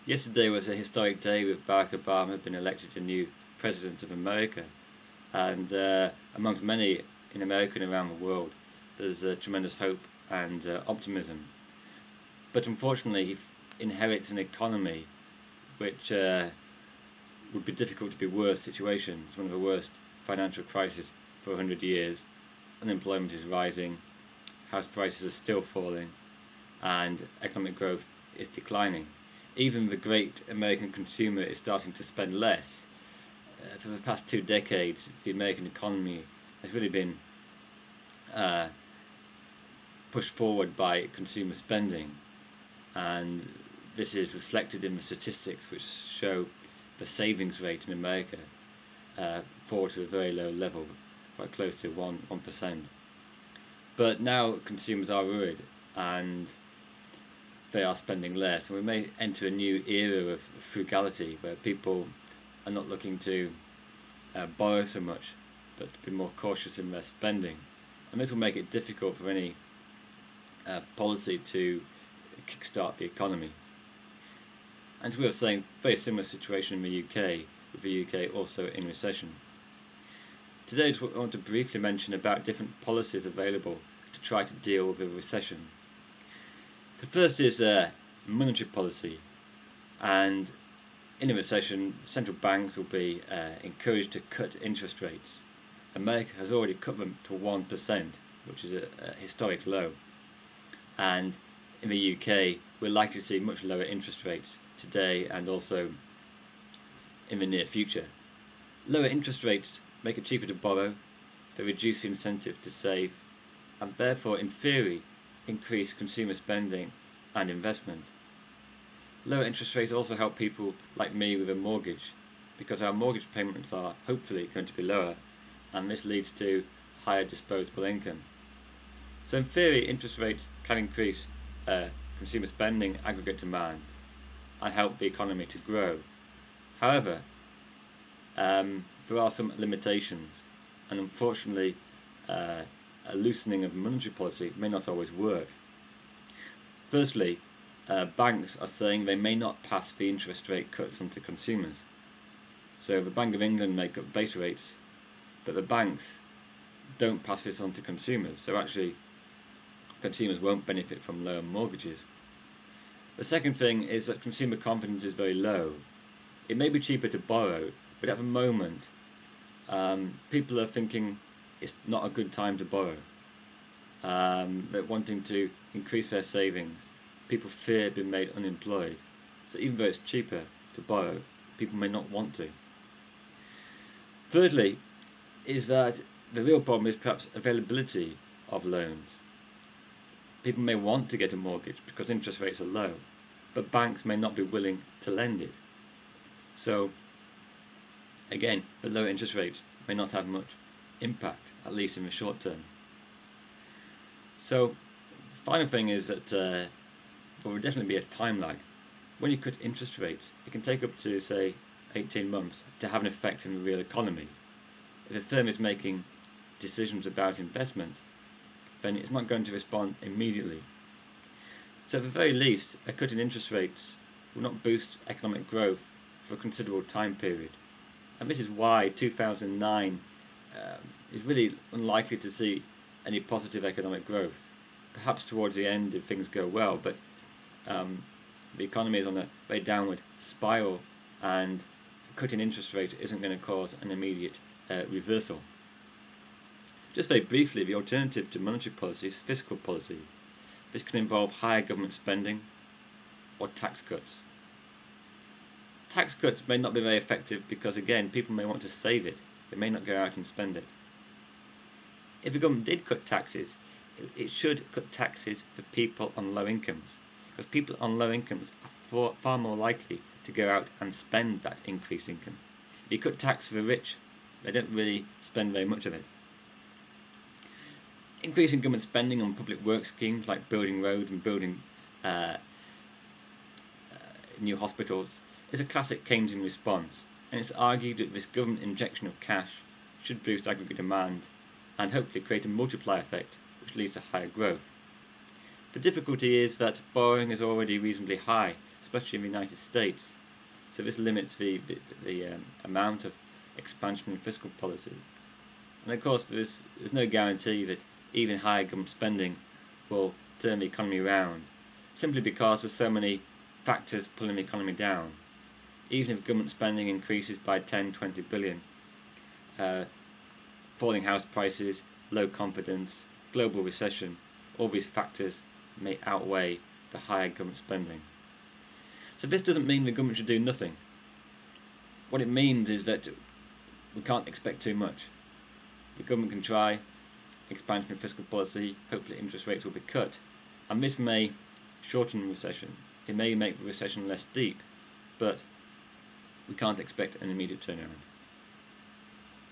Yesterday was a historic day with Barack Obama being elected a new President of America, and amongst many in America and around the world there's tremendous hope and optimism. But unfortunately he inherits an economy which would be difficult to be worse situation. It's one of the worst financial crises for 100 years. Unemployment is rising, house prices are still falling, and economic growth is declining. Even the great American consumer is starting to spend less. For the past 2 decades, the American economy has really been pushed forward by consumer spending, and this is reflected in the statistics which show the savings rate in America fall to a very low level, quite close to 1%. But now consumers are worried and they are spending less, and we may enter a new era of frugality where people are not looking to borrow so much but to be more cautious in their spending, and this will make it difficult for any policy to kickstart the economy. And as we were saying, very similar situation in the UK, with the UK also in recession. Today I want to briefly mention about different policies available to try to deal with a recession. The first is monetary policy, and in a recession central banks will be encouraged to cut interest rates. America has already cut them to 1%, which is a historic low, and in the UK we're likely to see much lower interest rates today and also in the near future. Lower interest rates make it cheaper to borrow, they reduce the incentive to save, and therefore in theory increase consumer spending and investment. Lower interest rates also help people like me with a mortgage, because our mortgage payments are hopefully going to be lower, and this leads to higher disposable income. So in theory interest rates can increase consumer spending, aggregate demand, and help the economy to grow. However, there are some limitations, and unfortunately a loosening of monetary policy may not always work. Firstly, banks are saying they may not pass the interest rate cuts on to consumers. So the Bank of England may cut base rates, but the banks don't pass this on to consumers, so actually consumers won't benefit from lower mortgages. The second thing is that consumer confidence is very low. It may be cheaper to borrow, but at the moment people are thinking it's not a good time to borrow. They're wanting to increase their savings. People fear being made unemployed, so even though it's cheaper to borrow, people may not want to. Thirdly is that the real problem is perhaps availability of loans. People may want to get a mortgage because interest rates are low, but banks may not be willing to lend it. So again, the lower interest rates may not have much impact, at least in the short term. So the final thing is that there will definitely be a time lag. When you cut interest rates, it can take up to, say, 18 months to have an effect in the real economy. If a firm is making decisions about investment, then it's not going to respond immediately. So at the very least, a cut in interest rates will not boost economic growth for a considerable time period. And this is why 2009 is really unlikely to see any positive economic growth. Perhaps towards the end if things go well, but the economy is on a very downward spiral, and cutting interest rate isn't going to cause an immediate reversal. Just very briefly, the alternative to monetary policy is fiscal policy. This can involve higher government spending or tax cuts. Tax cuts may not be very effective because, again, people may want to save it. They may not go out and spend it. If the government did cut taxes, it should cut taxes for people on low incomes, because people on low incomes are far more likely to go out and spend that increased income. If you cut tax for the rich, they don't really spend very much of it. Increasing government spending on public works schemes like building roads and building new hospitals is a classic Keynesian response, and it's argued that this government injection of cash should boost aggregate demand and hopefully create a multiplier effect which leads to higher growth. The difficulty is that borrowing is already reasonably high, especially in the United States, so this limits the amount of expansion in fiscal policy. And of course there's no guarantee that even higher government spending will turn the economy around, simply because there's so many factors pulling the economy down. Even if government spending increases by 10-20 billion, falling house prices, low confidence, global recession, all these factors may outweigh the higher government spending. So this doesn't mean the government should do nothing. What it means is that we can't expect too much. The government can try expansion of fiscal policy, hopefully interest rates will be cut, and this may shorten the recession. It may make the recession less deep, but we can't expect an immediate turnaround.